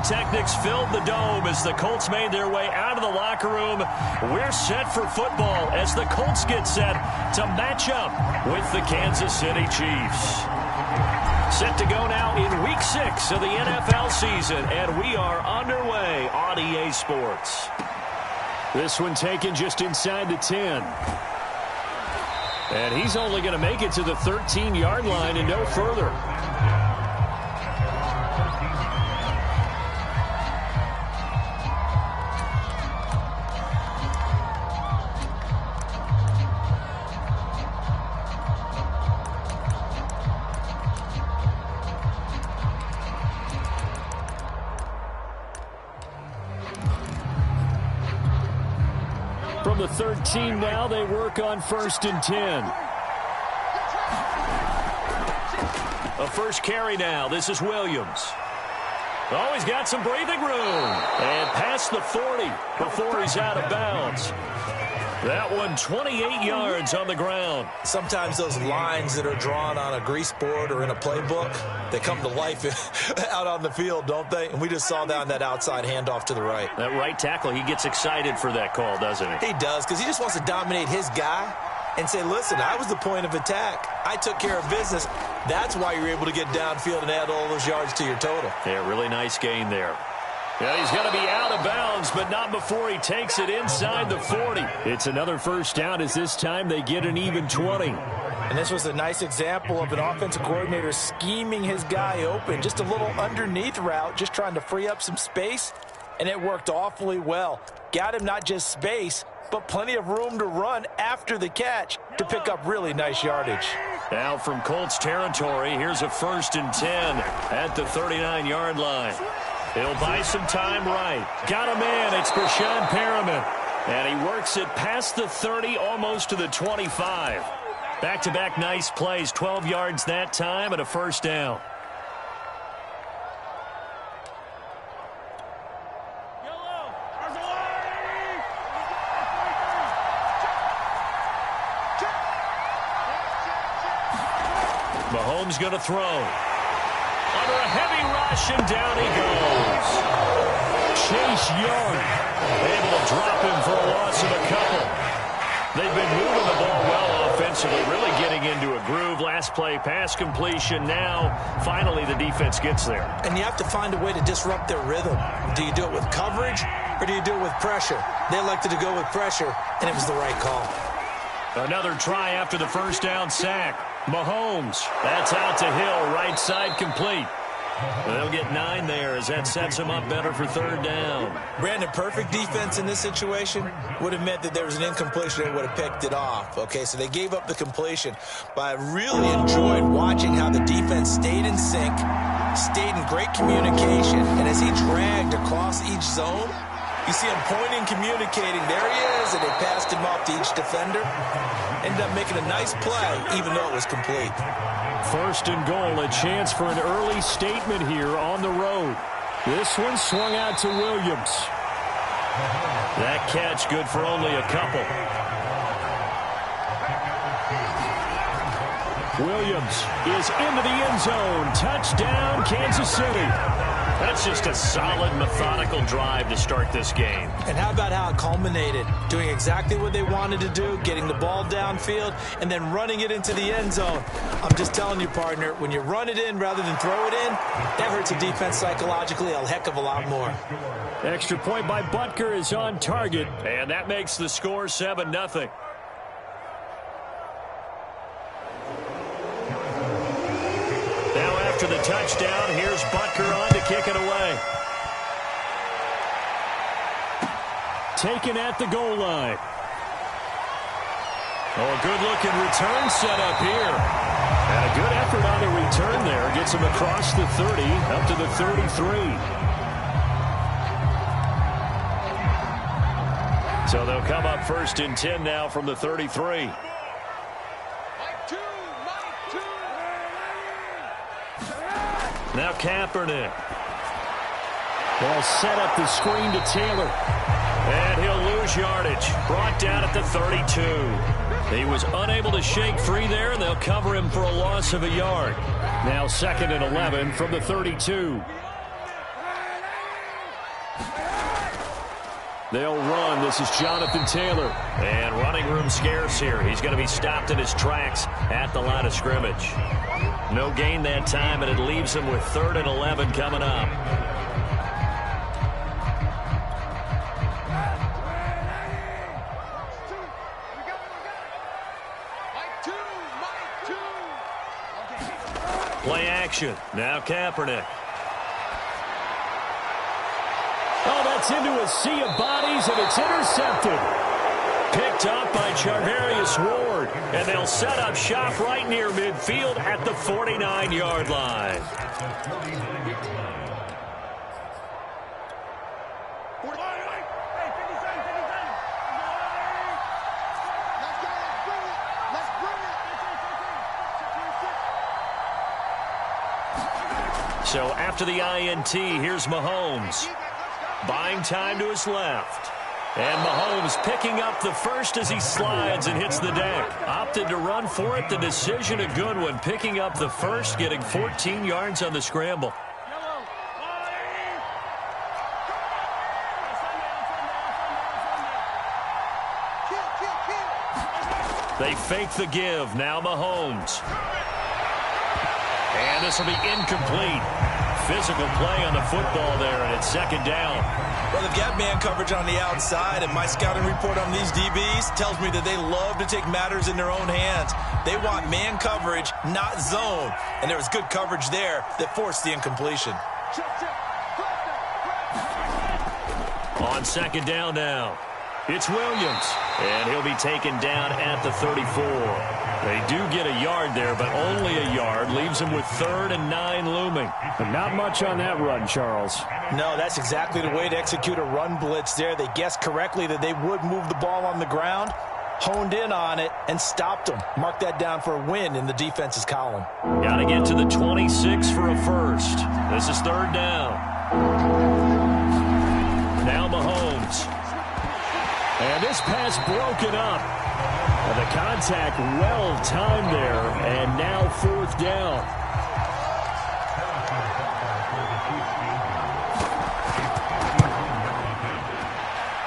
pyrotechnics filled the dome as the Colts made their way out of the locker room. We're set for football as the Colts get set to match up with the Kansas City Chiefs. Set to go now in Week 6 of the NFL season, and we are underway on EA Sports. This one taken just inside the 10. And he's only going to make it to the 13-yard line and no further. From the 13 now, they work on 1st and 10. A first carry now. This is Williams. Oh, he's got some breathing room. And past the 40 before he's out of bounds. That one 28 yards on the ground. Sometimes those lines that are drawn on a grease board or in a playbook, they come to life out on the field, don't they? And we just saw that on that outside handoff to the right. That right tackle, he gets excited for that call, doesn't he? He does, because he just wants to dominate his guy and say, listen, I was the point of attack. I took care of business. That's why you're able to get downfield and add all those yards to your total. Yeah, really nice gain there. Yeah, he's going to be out of bounds, but not before he takes it inside the 40. It's another first down as this time they get an even 20. And this was a nice example of an offensive coordinator scheming his guy open. Just a little underneath route, just trying to free up some space, and it worked awfully well. Got him not just space, but plenty of room to run after the catch to pick up really nice yardage. Now from Colts territory, here's a 1st and 10 at the 39-yard line. He'll buy some time right. Got a man. It's Breshad Perriman. And he works it past the 30, almost to the 25. Back-to-back nice plays. 12 yards that time and a first down. Mahomes going to throw. Under a heavy rush, and down he goes. Chase Young able to drop him for a loss of a couple. They've been moving the ball well offensively, really getting into a groove. Last play, pass completion. Now, finally, the defense gets there. And you have to find a way to disrupt their rhythm. Do you do it with coverage, or do you do it with pressure? They elected to go with pressure, and it was the right call. Another try after the first down sack. Mahomes, that's out to Hill, right side complete. They'll get 9 there as that sets them up better for 3rd down. Brandon, perfect defense in this situation would have meant that there was an incompletion and would have picked it off. Okay, so they gave up the completion. But I really enjoyed watching how the defense stayed in sync, stayed in great communication, and as he dragged across each zone, you see him pointing, communicating. There he is, and they passed him off to each defender. Ended up making a nice play, even though it was complete. 1st and goal, a chance for an early statement here on the road. This one swung out to Williams. That catch good for only a couple. Williams is into the end zone. Touchdown, Kansas City. That's just a solid, methodical drive to start this game. And how about how it culminated? Doing exactly what they wanted to do, getting the ball downfield, and then running it into the end zone. I'm just telling you, partner, when you run it in rather than throw it in, that hurts a defense psychologically a heck of a lot more. Extra point by Butker is on target, and that makes the score 7-0. Now after the touchdown, here's Butker on to kick it away. Taken at the goal line. Oh, a good-looking return set up here. And a good effort on the return there. Gets him across the 30, up to the 33. So they'll come up 1st and 10 now from the 33. Now Kaepernick. They'll set up the screen to Taylor. And he'll lose yardage. Brought down at the 32. He was unable to shake free there, and they'll cover him for a loss of a yard. Now 2nd and 11 from the 32. They'll run. This is Jonathan Taylor. And running room scarce here. He's going to be stopped in his tracks at the line of scrimmage. No gain that time, and it leaves him with 3rd and 11 coming up. Play action. Now Kaepernick. Oh, that's into a sea of bodies, and it's intercepted. Picked up by Charvarius Ward, and they'll set up shop right near midfield at the 49-yard line. So after the INT, here's Mahomes. Buying time to his left. And Mahomes picking up the first as he slides and hits the deck. Opted to run for it. The decision a good one. Picking up the first, getting 14 yards on the scramble. They fake the give. Now Mahomes. And this will be incomplete. Physical play on the football there, and it's 2nd down. Well, they've got man coverage on the outside, and my scouting report on these DBs tells me that they love to take matters in their own hands. They want man coverage, not zone. And there was good coverage there that forced the incompletion. On 2nd down now, it's Williams, and he'll be taken down at the 34. They do get a yard there, but only a yard. Leaves him with 3rd and 9 looming. But not much on that run, Charles. No, that's exactly the way to execute a run blitz there. They guessed correctly that they would move the ball on the ground, honed in on it, and stopped them. Mark that down for a win in the defense's column. Got to get to the 26 for a first. This is 3rd down. Now Mahomes. And this pass broken up. And the contact well timed there, and now 4th down.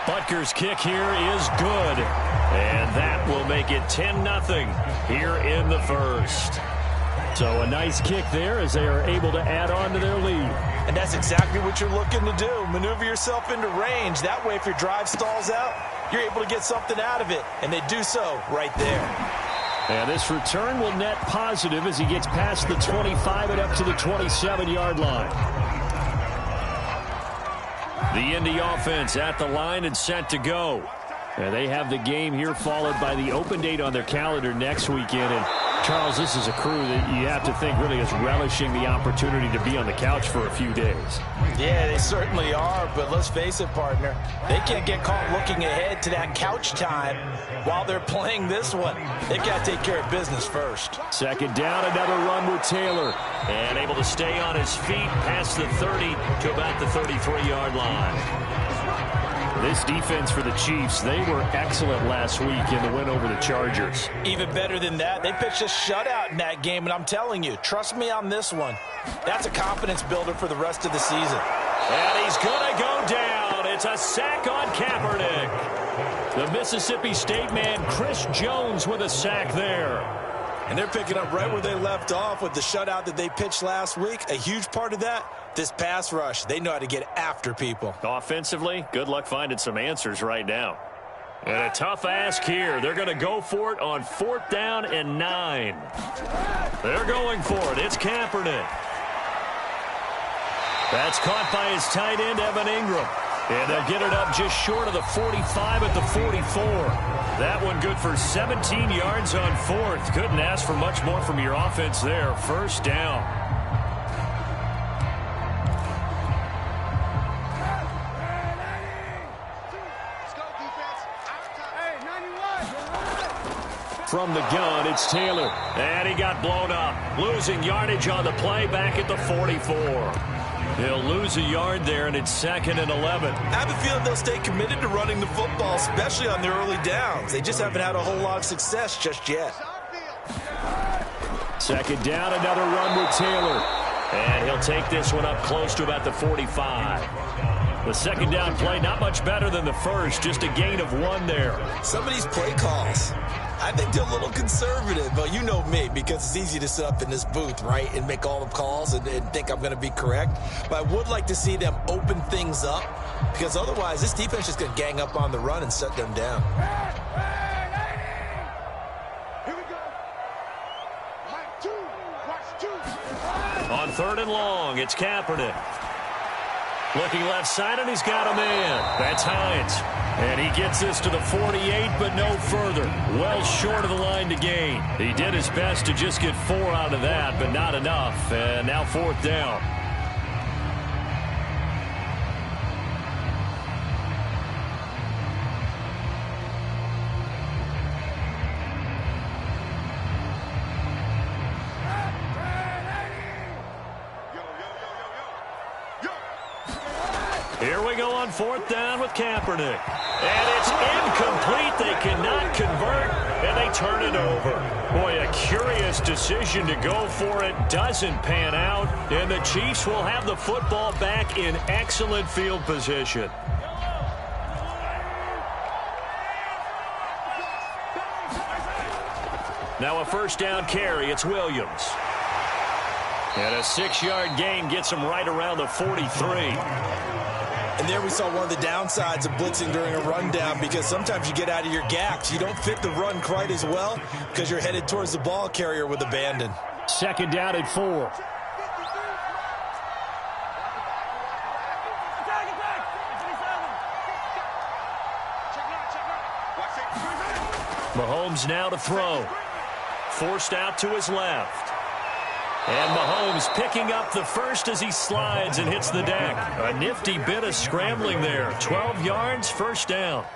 Butker's kick here is good, and that will make it 10-0 here in the first. So a nice kick there as they are able to add on to their lead. And that's exactly what you're looking to do. Maneuver yourself into range. That way, if your drive stalls out, you're able to get something out of it. And they do so right there. And this return will net positive as he gets past the 25 and up to the 27-yard line. The Indy offense at the line and set to go. And they have the game here followed by the open date on their calendar next weekend. And Charles, this is a crew that you have to think really is relishing the opportunity to be on the couch for a few days. Yeah, they certainly are, but let's face it, partner. They can't get caught looking ahead to that couch time while they're playing this one. They've got to take care of business first. 2nd down, another run with Taylor. And able to stay on his feet past the 30 to about the 33-yard line. This defense for the Chiefs, they were excellent last week in the win over the Chargers. Even better than that, they pitched a shutout in that game, and I'm telling you, trust me on this one. That's a confidence builder for the rest of the season. And he's going to go down. It's a sack on Kaepernick. The Mississippi State man, Chris Jones, with a sack there. And they're picking up right where they left off with the shutout that they pitched last week. A huge part of that, this pass rush. They know how to get after people. Offensively, good luck finding some answers right now. And a tough ask here. They're going to go for it on 4th down and 9. They're going for it. It's Kaepernick. That's caught by his tight end, Evan Ingram. And they'll get it up just short of the 45 at the 44. That one good for 17 yards on 4th. Couldn't ask for much more from your offense there. 1st down. From the gun, it's Taylor. And he got blown up. Losing yardage on the play back at the 44. He'll lose a yard there, and it's 2nd and 11. I have a feeling they'll stay committed to running the football, especially on their early downs. They just haven't had a whole lot of success just yet. 2nd down, another run with Taylor. And he'll take this one up close to about the 45. The second down play, not much better than the first, just a gain of 1 there. Some of these play calls, I think they're a little conservative, but you know me, because it's easy to sit up in this booth, right, and make all the calls and think I'm going to be correct. But I would like to see them open things up, because otherwise this defense is going to gang up on the run and shut them down. On 3rd and long, it's Kaepernick. Looking left side, and he's got a man. That's Hines. And he gets this to the 48, but no further. Well short of the line to gain. He did his best to just get 4 out of that, but not enough. And now 4th down. Here we go on 4th down with Kaepernick. And it's incomplete. They cannot convert, and they turn it over. Boy, a curious decision to go for it. Doesn't pan out, and the Chiefs will have the football back in excellent field position. Now a 1st down carry. It's Williams. And a 6-yard gain gets him right around the 43. And there we saw one of the downsides of blitzing during a rundown, because sometimes you get out of your gaps. You don't fit the run quite as well because you're headed towards the ball carrier with abandon. 2nd down at 4. Mahomes now to throw. Forced out to his left. And Mahomes picking up the first as he slides and hits the deck. A nifty bit of scrambling there. 12 yards, 1st down.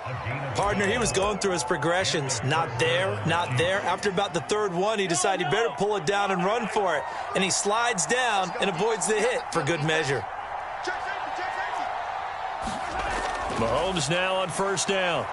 Partner, he was going through his progressions. Not there, not there. After about the 3rd one, he decided he better pull it down and run for it. And he slides down and avoids the hit for good measure. Mahomes now on 1st down.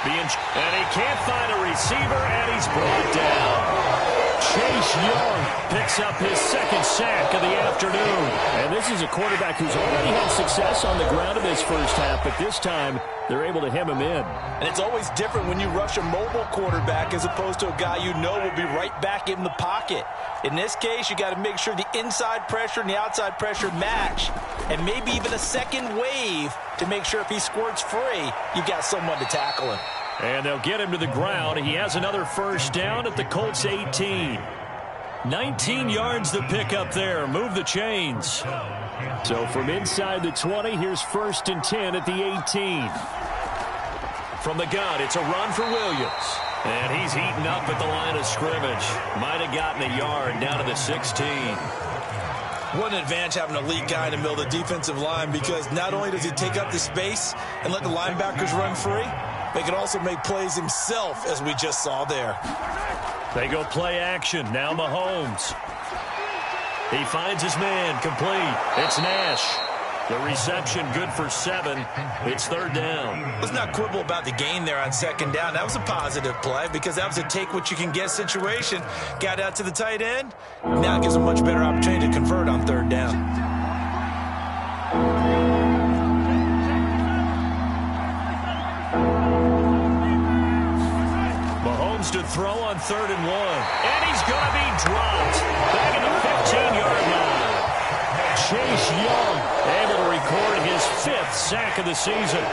And he can't find a receiver, and he's brought down. Chase Young picks up his 2nd sack of the afternoon. And this is a quarterback who's already had success on the ground in this first half, but this time they're able to hem him in. And it's always different when you rush a mobile quarterback as opposed to a guy you know will be right back in the pocket. In this case, you got to make sure the inside pressure and the outside pressure match, and maybe even a second wave to make sure if he squirts free, you've got someone to tackle him. And they'll get him to the ground. He has another 1st down at the Colts 18. 19 yards to pick up there. Move the chains. So from inside the 20, here's 1st and 10 at the 18. From the gun, it's a run for Williams. And he's eaten up at the line of scrimmage. Might have gotten a yard down to the 16. What an advantage having a elite guy in the middle of the defensive line, because not only does he take up the space and let the linebackers run free, they can also make plays himself, as we just saw there. They go play action. Now Mahomes. He finds his man, complete. It's Nash. The reception good for 7. It's 3rd down. Let's not quibble about the gain there on 2nd down. That was a positive play, because that was a take-what-you-can-get situation. Got out to the tight end. Now it gives a much better opportunity to convert on 3rd down. To throw on 3rd and 1. And he's going to be dropped. Back at the 15-yard line. Chase Young able to record his 5th sack of the season.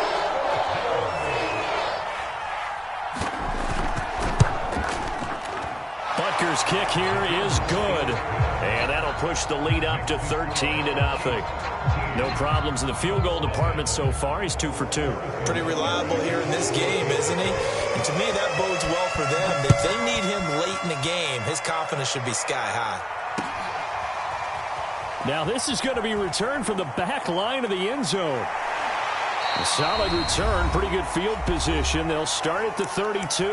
Butker's kick here is good. And that'll push the lead up to 13-0. No problems in the field goal department so far. He's 2 for 2. Pretty reliable here in this game, isn't he? And to me, that bodes well for them. If they need him late in the game, his confidence should be sky high. Now this is going to be returned from the back line of the end zone. A solid return, pretty good field position. They'll start at the 32.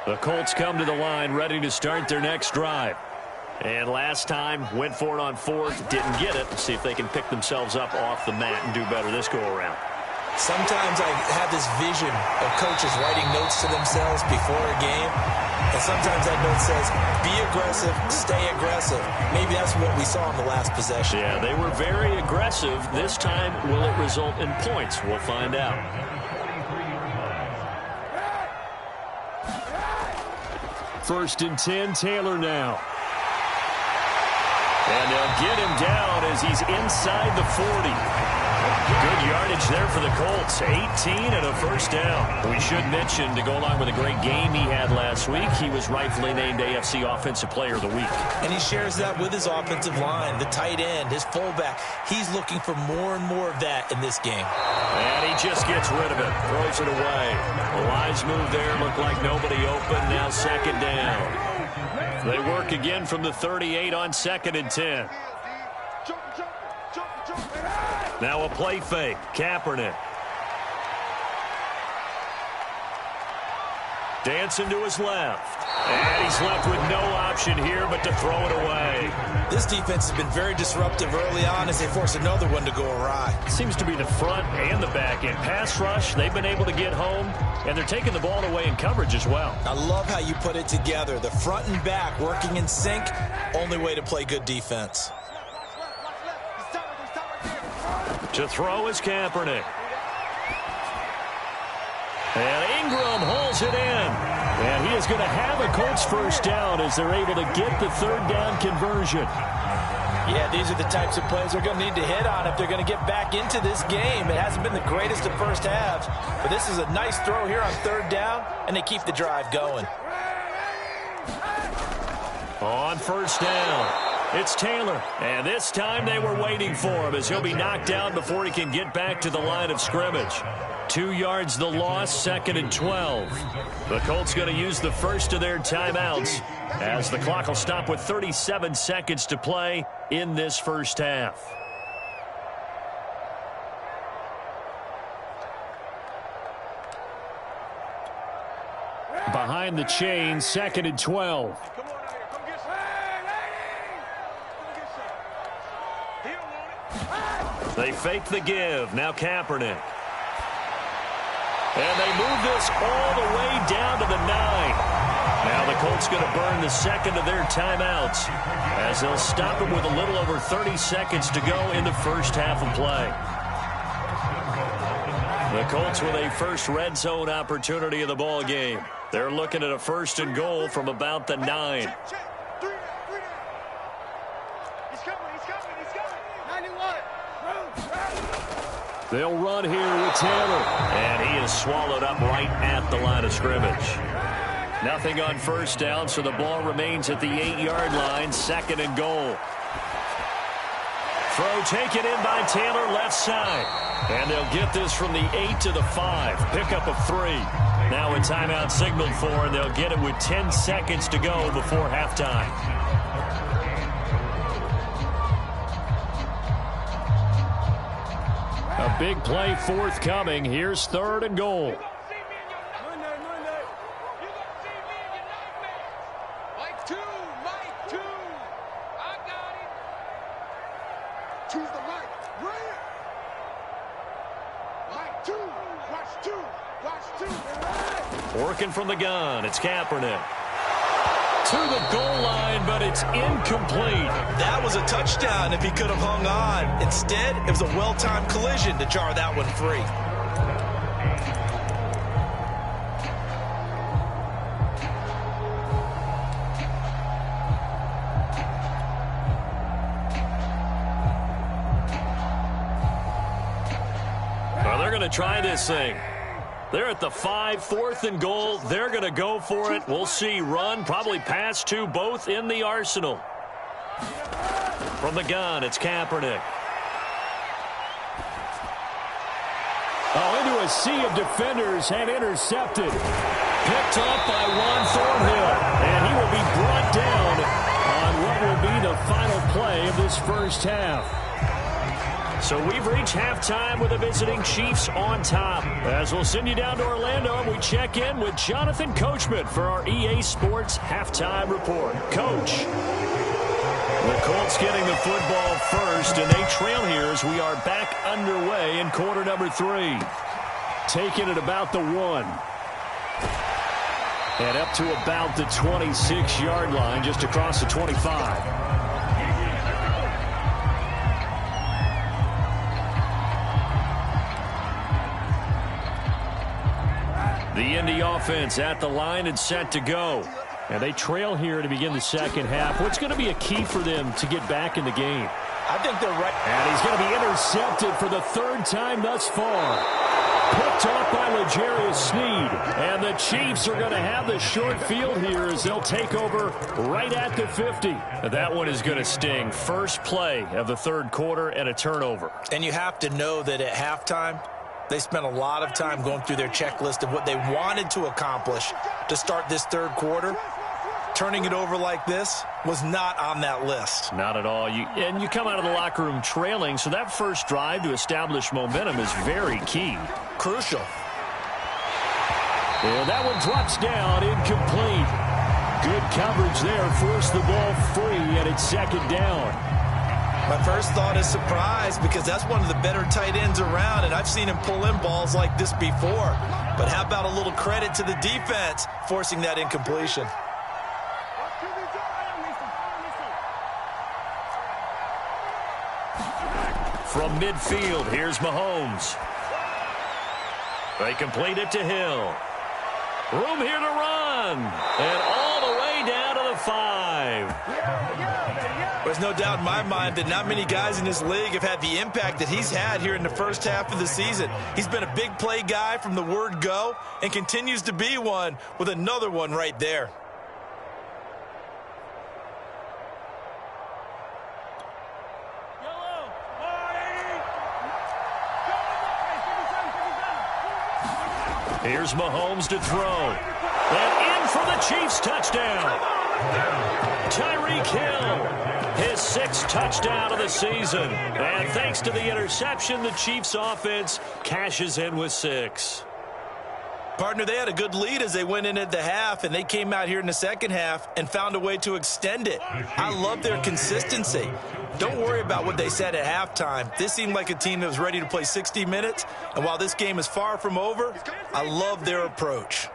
The Colts come to the line ready to start their next drive. And last time, went for it on 4th, didn't get it. See if they can pick themselves up off the mat and do better this go-around. Sometimes I have this vision of coaches writing notes to themselves before a game. And sometimes that note says, be aggressive, stay aggressive. Maybe that's what we saw in the last possession. Yeah, they were very aggressive. This time, will it result in points? We'll find out. First and 10, Taylor now. And they'll get him down as he's inside the 40. Good yardage there for the Colts. 18 and a first down. We should mention, to go along with a great game he had last week, he was rightfully named AFC Offensive Player of the Week. And he shares that with his offensive line, the tight end, his fullback. He's looking for more and more of that in this game. And he just gets rid of it, throws it away. A wise move there, looked like nobody open, now second down. They work again from the 38 on 2nd and 10. Now a play fake. Kaepernick. Dancing to his left. And he's left with no option here but to throw it away. This defense has been very disruptive early on as they force another one to go awry. Seems to be the front and the back end. Pass rush, they've been able to get home, and they're taking the ball away in coverage as well. I love how you put it together. The front and back working in sync, only way to play good defense. To throw is Kaepernick. And Ingram hauls it in. And he is going to have a Colts first down as they're able to get the third down conversion. Yeah, these are the types of plays they're going to need to hit on if they're going to get back into this game. It hasn't been the greatest of first halves, but this is a nice throw here on third down, and they keep the drive going. On first down, it's Taylor. And this time they were waiting for him as he'll be knocked down before he can get back to the line of scrimmage. 2 yards the loss, 2nd and 12. The Colts going to use the first of their timeouts as the clock will stop with 37 seconds to play in this first half. Behind the chain, 2nd and 12. They fake the give. Now Kaepernick. And they move this all the way down to the 9. Now the Colts going to burn the second of their timeouts as they'll stop him with a little over 30 seconds to go in the first half of play. The Colts with a first red zone opportunity of the ball game. They're looking at a 1st and goal from about the 9. They'll run here with Taylor. And he is swallowed up right at the line of scrimmage. Nothing on first down, so the ball remains at the 8-yard line, 2nd and goal. Throw taken in by Taylor, left side. And they'll get this from the 8 to the 5. Pickup of 3. Now a timeout signaled for, and they'll get it with 10 seconds to go before halftime. A big play forthcoming. Here's 3rd and goal. Working from the gun, it's Kaepernick. To the goal line, but it's incomplete. That was a touchdown if he could have hung on. Instead, it was a well-timed collision to jar that one free. Well, they're going to try this thing. They're at the 5, 4th and goal. They're going to go for it. We'll see run, probably pass to both in the arsenal. From the gun, it's Kaepernick. Oh, into a sea of defenders and intercepted. Picked up by Juan Thornhill. And he will be brought down on what will be the final play of this first half. So we've reached halftime with the visiting Chiefs on top. As we'll send you down to Orlando, and we check in with Jonathan Coachman for our EA Sports Halftime Report. Coach. The Colts getting the football first, and they trail here as we are back underway in quarter number 3. Taking it about the 1. And up to about the 26-yard line, just across the 25. The Indy offense at the line and set to go. And they trail here to begin the second half. What's going to be a key for them to get back in the game? I think they're right. And he's going to be intercepted for the third time thus far. Picked off by L'Jarius Sneed. And the Chiefs are going to have the short field here as they'll take over right at the 50. That one is going to sting. First play of the third quarter and a turnover. And you have to know that at halftime, they spent a lot of time going through their checklist of what they wanted to accomplish to start this third quarter. Turning it over like this was not on that list. Not at all. And you come out of the locker room trailing, so that first drive to establish momentum is very key. Crucial. And that one drops down, incomplete. Good coverage there, forced the ball free, and it's second down. My first thought is surprise because that's one of the better tight ends around, and I've seen him pull in balls like this before. But how about a little credit to the defense forcing that incompletion? From midfield, here's Mahomes. They complete it to Hill. Room here to run. And all the way down to the 5. There's no doubt in my mind that not many guys in this league have had the impact that he's had here in the first half of the season. He's been a big play guy from the word go and continues to be one with another one right there. Here's Mahomes to throw. And in for the Chiefs touchdown. Tyreek Hill, his 6th touchdown of the season. And thanks to the interception, the Chiefs offense cashes in with 6. Partner, they had a good lead as they went in at the half, and they came out here in the second half and found a way to extend it. I love their consistency. Don't worry about what they said at halftime. This seemed like a team that was ready to play 60 minutes, and while this game is far from over, I love their approach.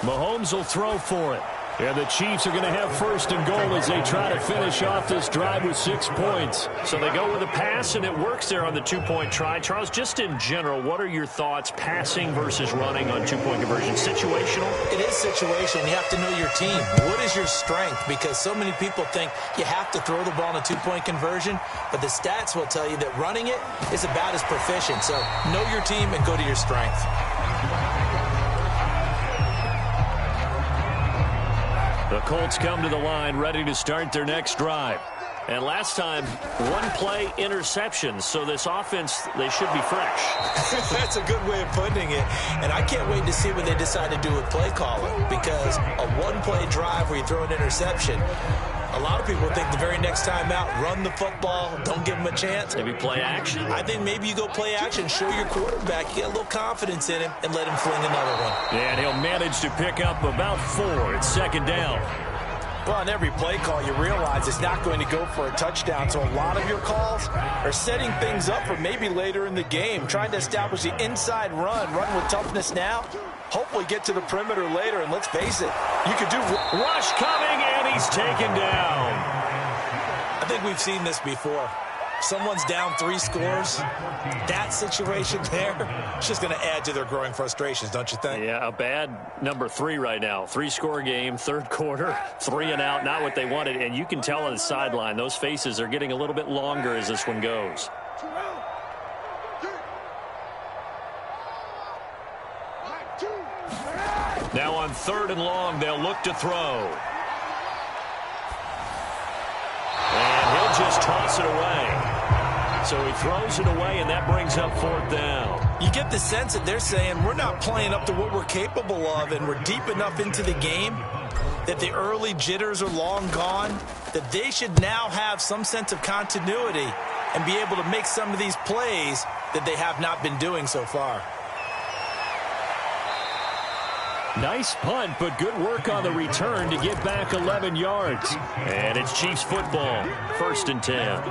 Mahomes will throw for it. And the Chiefs are going to have first and goal as they try to finish off this drive with 6 points. So they go with a pass, and it works there on the 2-point try. Charles, just in general, what are your thoughts passing versus running on 2-point conversion? Situational? It is situational. You have to know your team. What is your strength? Because so many people think you have to throw the ball in a 2-point conversion, but the stats will tell you that running it is about as proficient. So know your team and go to your strength. The Colts come to the line ready to start their next drive. And last time, 1-play interceptions. So this offense, they should be fresh. That's a good way of putting it. And I can't wait to see what they decide to do with play calling. Because a 1-play drive where you throw an interception, a lot of people think the very next time out, run the football, don't give them a chance. Maybe play action? I think maybe you go play action, show your quarterback, get a little confidence in him, and let him fling another one. And he'll manage to pick up about 4. It's second down. Well, on every play call, you realize it's not going to go for a touchdown. So a lot of your calls are setting things up for maybe later in the game, trying to establish the inside run with toughness now. Hopefully get to the perimeter later, and let's face it, you could do... Rush coming, and he's taken down. I think we've seen this before. Someone's down 3 scores. That situation there, it's just going to add to their growing frustrations, don't you think? Yeah, a bad number 3 right now. 3-score game, third quarter, 3 and out, not what they wanted. And you can tell on the sideline, those faces are getting a little bit longer as this one goes. Now on 3rd and long, they'll look to throw. And he'll just toss it away. So he throws it away, and that brings up 4th down. You get the sense that they're saying we're not playing up to what we're capable of, and we're deep enough into the game that the early jitters are long gone, that they should now have some sense of continuity and be able to make some of these plays that they have not been doing so far. Nice punt, but good work on the return to get back 11 yards. And it's Chiefs football, 1st and 10.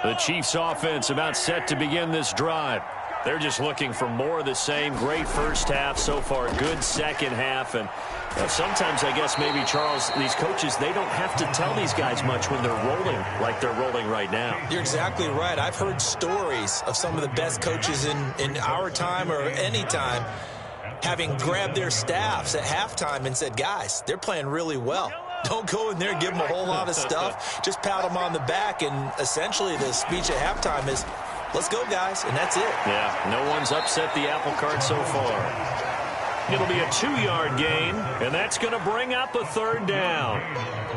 The Chiefs offense about set to begin this drive. They're just looking for more of the same. Great first half so far. Good second half. And sometimes, I guess, maybe, Charles, these coaches, they don't have to tell these guys much when they're rolling like they're rolling right now. You're exactly right. I've heard stories of some of the best coaches in our time or any time having grabbed their staffs at halftime and said, guys, they're playing really well. Don't go in there and give them a whole lot of stuff. Just pat them on the back. And essentially the speech at halftime is, let's go, guys, and that's it. Yeah, no one's upset the apple cart so far. It'll be a 2-yard gain, and that's going to bring up a third down.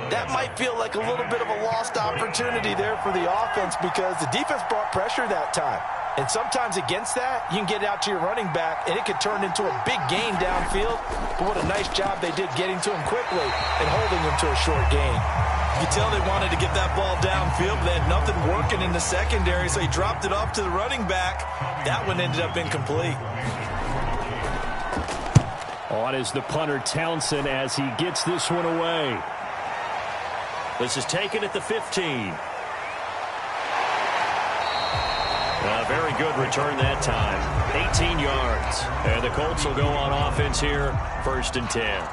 That might feel like a little bit of a lost opportunity there for the offense because the defense brought pressure that time. And sometimes against that, you can get out to your running back, and it could turn into a big gain downfield. But what a nice job they did getting to him quickly and holding him to a short gain. You could tell they wanted to get that ball downfield, but they had nothing working in the secondary, so he dropped it off to the running back. That one ended up incomplete. On is the punter, Townsend, as he gets this one away. This is taken at the 15. A very good return that time. 18 yards. And the Colts will go on offense here, 1st and 10.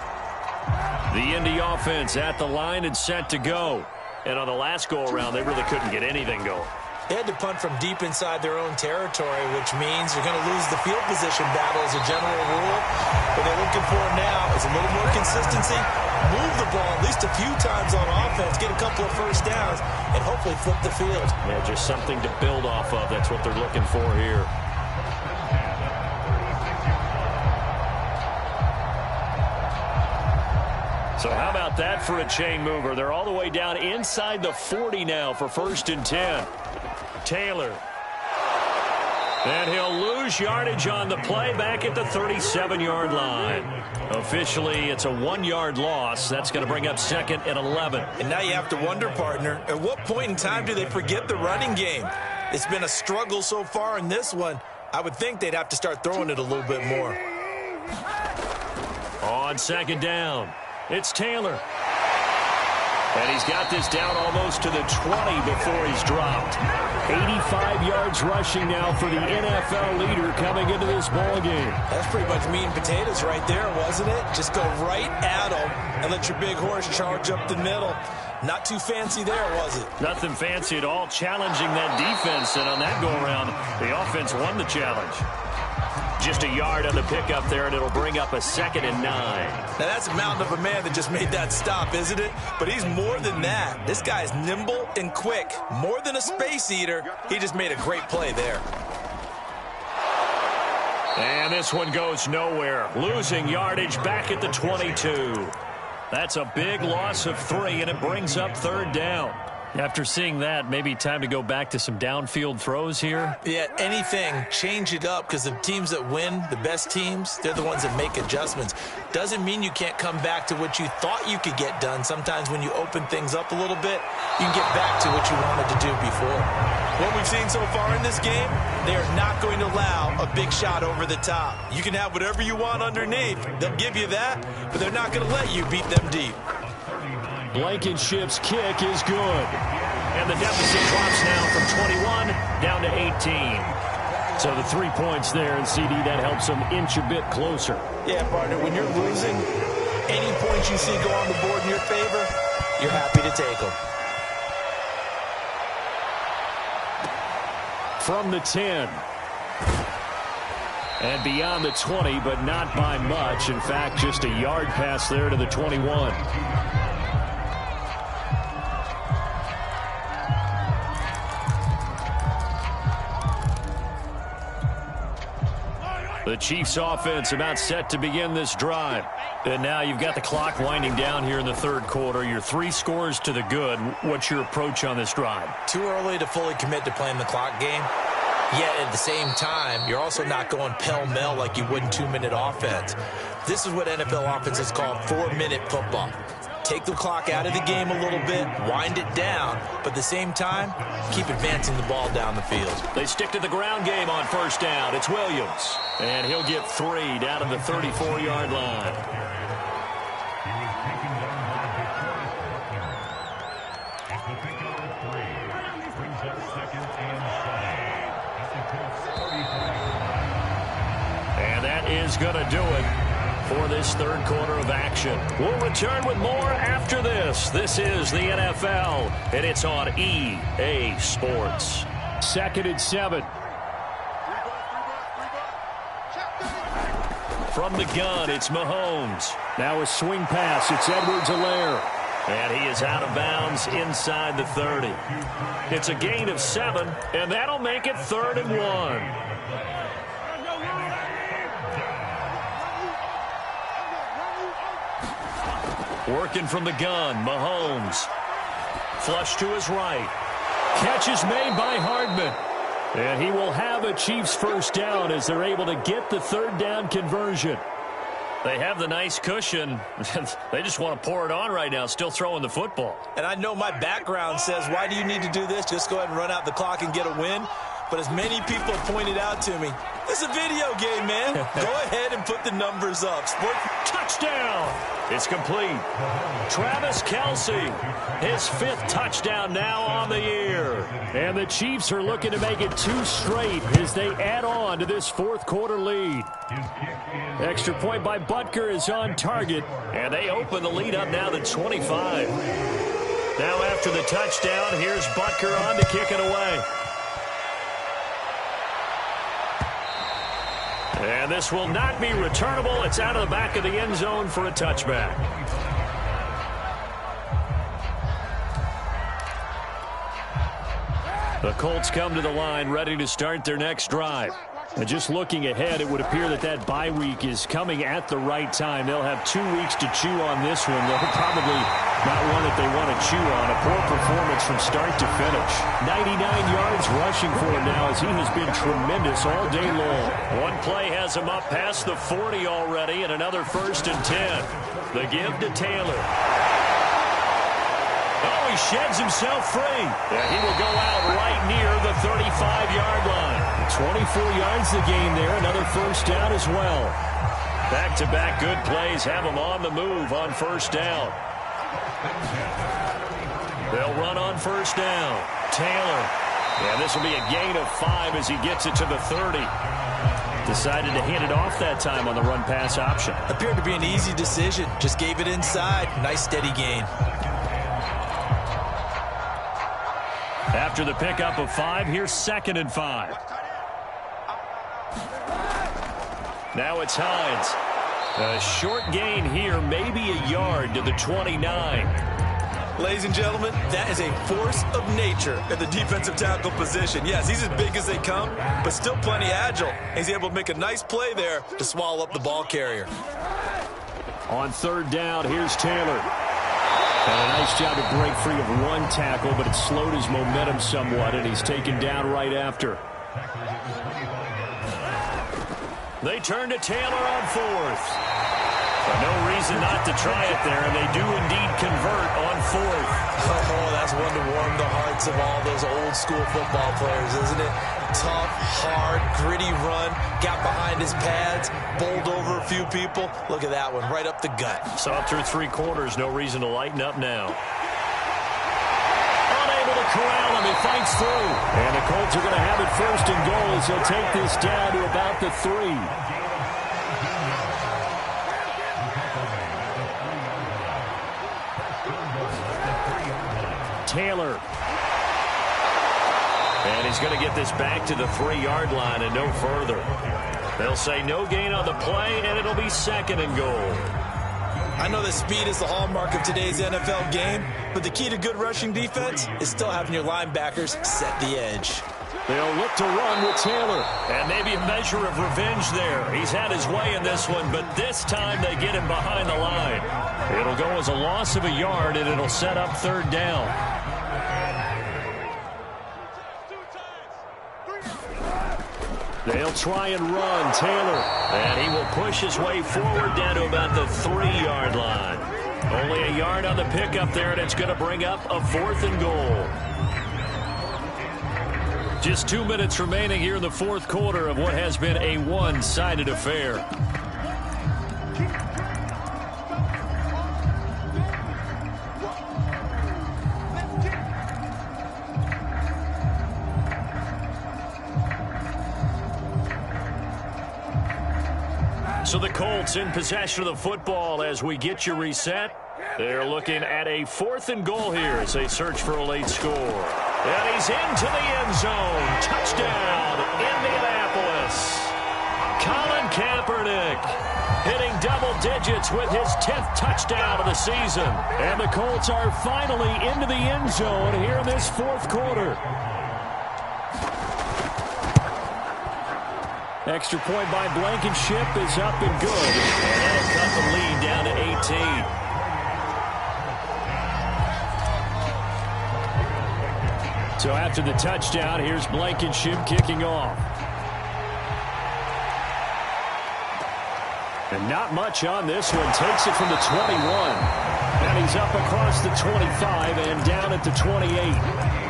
The Indy offense at the line and set to go. And on the last go-around, they really couldn't get anything going. They had to punt from deep inside their own territory, which means you're going to lose the field position battle as a general rule. What they're looking for now is a little more consistency, move the ball at least a few times on offense, get a couple of first downs, and hopefully flip the field. Yeah, just something to build off of. That's what they're looking for here. So how about that for a chain mover? They're all the way down inside the 40 now for 1st and 10. Taylor. And he'll lose yardage on the play back at the 37-yard line. Officially, it's a 1-yard loss. That's going to bring up 2nd and 11. And now you have to wonder, partner, at what point in time do they forget the running game? It's been a struggle so far in this one. I would think they'd have to start throwing it a little bit more. On 2nd down, it's Taylor. And he's got this down almost to the 20 before he's dropped. 85 yards rushing now for the NFL leader coming into this ball game. That's pretty much meat and potatoes right there, wasn't it? Just go right at him and let your big horse charge up the middle. Not too fancy there, was it? Nothing fancy at all, challenging that defense. And on that go-around, the offense won the challenge. Just a yard on the pickup there, and it'll bring up a 2nd and 9. Now, that's a mountain of a man that just made that stop, isn't it? But he's more than that. This guy's nimble and quick. More than a space eater. He just made a great play there. And this one goes nowhere. Losing yardage back at the 22. That's a big loss of 3, and it brings up 3rd down. After seeing that, maybe time to go back to some downfield throws here. Yeah, anything, change it up, because the teams that win, the best teams, they're the ones that make adjustments. Doesn't mean you can't come back to what you thought you could get done. Sometimes when you open things up a little bit, you can get back to what you wanted to do before. What we've seen so far in this game, they are not going to allow a big shot over the top. You can have whatever you want underneath. They'll give you that, but they're not going to let you beat them deep. Blankenship's kick is good. And the deficit drops now from 21 down to 18. So the 3 points there, and CD, that helps them inch a bit closer. Yeah, partner, when you're losing, any points you see go on the board in your favor, you're happy to take them. From the 10. And beyond the 20, but not by much. In fact, just a yard pass there to the 21. The Chiefs offense about set to begin this drive. And now you've got the clock winding down here in the 3rd quarter. You're 3 scores to the good. What's your approach on this drive? Too early to fully commit to playing the clock game. Yet at the same time, you're also not going pell-mell like you would in 2-minute offense. This is what NFL offenses call 4-minute football. Take the clock out of the game a little bit, wind it down, but at the same time, keep advancing the ball down the field. They stick to the ground game on 1st down. It's Williams. And he'll get 3 down to the 34-yard line. And that is going to do it for this third quarter of action. We'll return with more after this. This is the NFL, and it's on EA Sports. 2nd and 7. From the gun, it's Mahomes. Now a swing pass. It's Edwards-Helaire. And he is out of bounds inside the 30. It's a gain of 7, and that'll make it 3rd and 1. Working from the gun, Mahomes. Flush to his right. Catch is made by Hardman. And he will have a Chiefs first down as they're able to get the 3rd down conversion. They have the nice cushion. They just want to pour it on right now, still throwing the football. And I know my background says, why do you need to do this? Just go ahead and run out the clock and get a win. But as many people have pointed out to me, it's a video game, man. Go ahead and put the numbers up. Touchdown! It's complete. Travis Kelce, his 5th touchdown now on the year. And the Chiefs are looking to make it 2 straight as they add on to this 4th quarter lead. Extra point by Butker is on target. And they open the lead up now to 25. Now after the touchdown, here's Butker on to kick it away. And this will not be returnable. It's out of the back of the end zone for a touchback. The Colts come to the line ready to start their next drive. And just looking ahead, it would appear that bye week is coming at the right time. They'll have 2 weeks to chew on this one. They'll probably not one that they want to chew on. A poor performance from start to finish. 99 yards rushing for him now as he has been tremendous all day long. One play has him up past the 40 already, and another 1st and 10. The give to Taylor. Oh, he sheds himself free. And he will go out right near the 35-yard line. 24 yards the gain there. Another 1st down as well. Back-to-back good plays have him on the move on 1st down. They'll run on 1st down. Taylor. And this will be a gain of 5 as he gets it to the 30. Decided to hand it off that time on the run-pass option. Appeared to be an easy decision. Just gave it inside. Nice steady gain. After the pickup of 5, here's 2nd and 5. Now it's Hines. A short gain here, maybe a yard to the 29. Ladies and gentlemen, that is a force of nature at the defensive tackle position. Yes, he's as big as they come, but still plenty agile. He's able to make a nice play there to swallow up the ball carrier. On 3rd down, here's Taylor. And a nice job to break free of one tackle, but it slowed his momentum somewhat, and he's taken down right after. They turn to Taylor on 4th. No reason not to try it there, and they do indeed convert on 4th. Oh, that's one to warm the hearts of all those old-school football players, isn't it? Tough, hard, gritty run, got behind his pads, bowled over a few people. Look at that one, right up the gut. Saw through 3 quarters, no reason to lighten up now. Unable to corral him, he fights through. And the Colts are going to have it 1st and goal as they'll take this down to about the 3. Taylor. And he's going to get this back to the 3-yard line and no further. They'll say no gain on the play, and it'll be 2nd and goal. I know that speed is the hallmark of today's NFL game, but the key to good rushing defense is still having your linebackers set the edge. They'll look to run with Taylor. And maybe a measure of revenge there. He's had his way in this one, but this time they get him behind the line. It'll go as a loss of a yard, and it'll set up 3rd down. They'll try and run Taylor. And he will push his way forward down to about the 3-yard line. Only a yard on the pickup there, and it's going to bring up a 4th and goal. Just 2 minutes remaining here in the 4th quarter of what has been a one-sided affair. So the Colts in possession of the football as we get you reset. They're looking at a 4th and goal here as they search for a late score. And he's into the end zone. Touchdown, Indianapolis. Colin Kaepernick hitting double digits with his 10th touchdown of the season. And the Colts are finally into the end zone here in this 4th quarter. Extra point by Blankenship is up and good. And that'll cut the lead down to 18. So after the touchdown, here's Blankenship kicking off. And not much on this one. Takes it from the 21. And he's up across the 25 and down at the 28.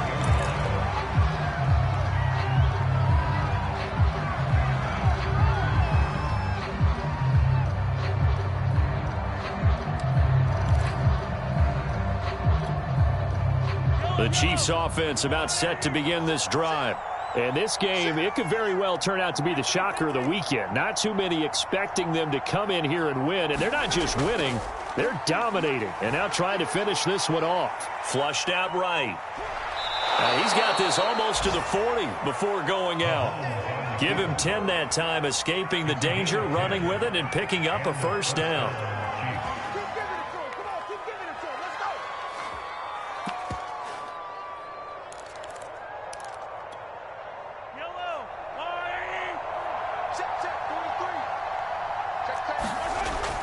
The Chiefs offense about set to begin this drive. And this game, it could very well turn out to be the shocker of the weekend. Not too many expecting them to come in here and win. And they're not just winning, they're dominating. And now trying to finish this one off. Flushed out right. He's got this almost to the 40 before going out. Give him 10 that time, escaping the danger, running with it, and picking up a first down.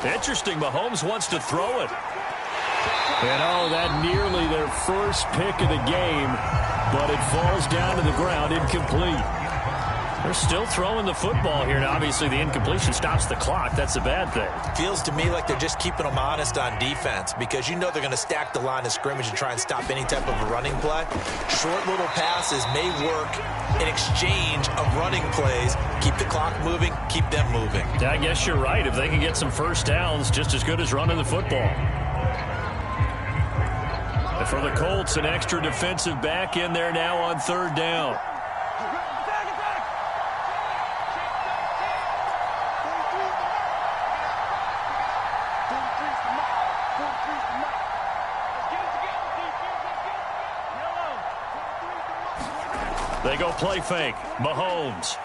Interesting, Mahomes wants to throw it. And oh, that nearly their first pick of the game, but it falls down to the ground, incomplete. They're still throwing the football here, and obviously the incompletion stops the clock. That's a bad thing. Feels to me like they're just keeping them honest on defense because you know they're going to stack the line of scrimmage and try and stop any type of a running play. Short little passes may work in exchange of running plays. Keep the clock moving, keep them moving. I guess you're right. If they can get some first downs, just as good as running the football. And for the Colts, an extra defensive back in there now on 3rd down. They go play fake. Mahomes.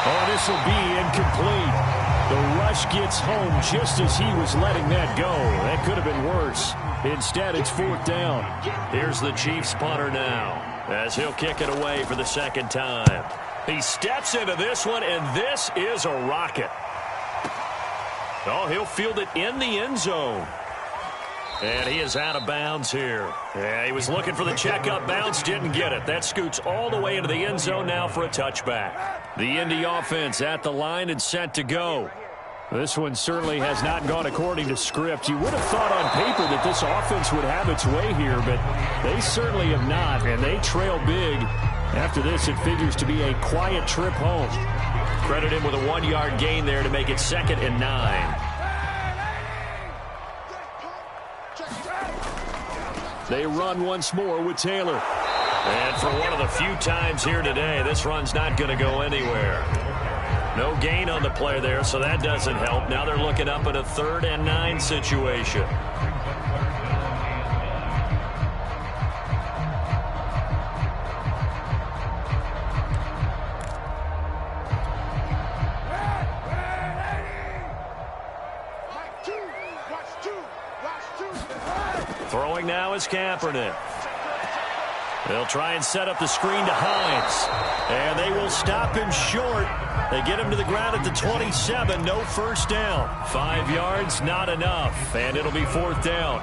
Oh, this will be incomplete. The rush gets home just as he was letting that go. That could have been worse. Instead, it's 4th down. Here's the Chiefs punter now as he'll kick it away for the 2nd time. He steps into this one, and this is a rocket. Oh, he'll field it in the end zone. And he is out of bounds here. Yeah, he was looking for the checkup bounce, didn't get it. That scoots all the way into the end zone now for a touchback. The Indy offense at the line and set to go. This one certainly has not gone according to script. You would have thought on paper that this offense would have its way here, but they certainly have not, and they trail big. After this, it figures to be a quiet trip home. Credit him with a 1-yard gain there to make it 2nd and 9. They run once more with Taylor. And for one of the few times here today, this run's not going to go anywhere. No gain on the play there, so that doesn't help. Now they're looking up at a 3rd and 9 situation. Throwing now is Kaepernick. They'll try and set up the screen to Hines. And they will stop him short. They get him to the ground at the 27. No first down. 5 yards, not enough. And it'll be 4th down.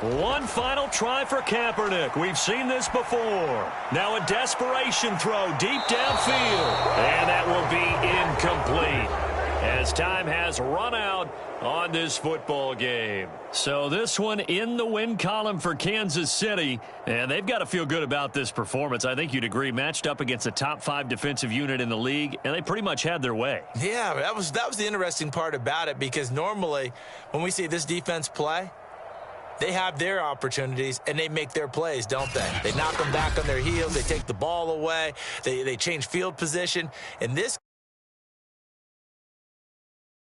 One final try for Kaepernick. We've seen this before. Now a desperation throw deep downfield. And that will be incomplete. as time has run out on this football game. So this one in the win column for Kansas City, and they've got to feel good about this performance. I think you'd agree, matched up against a top 5 defensive unit in the league, and they pretty much had their way. Yeah, that was the interesting part about it, because normally when we see this defense play, they have their opportunities, and they make their plays, don't they? They knock them back on their heels. They take the ball away. They change field position. In this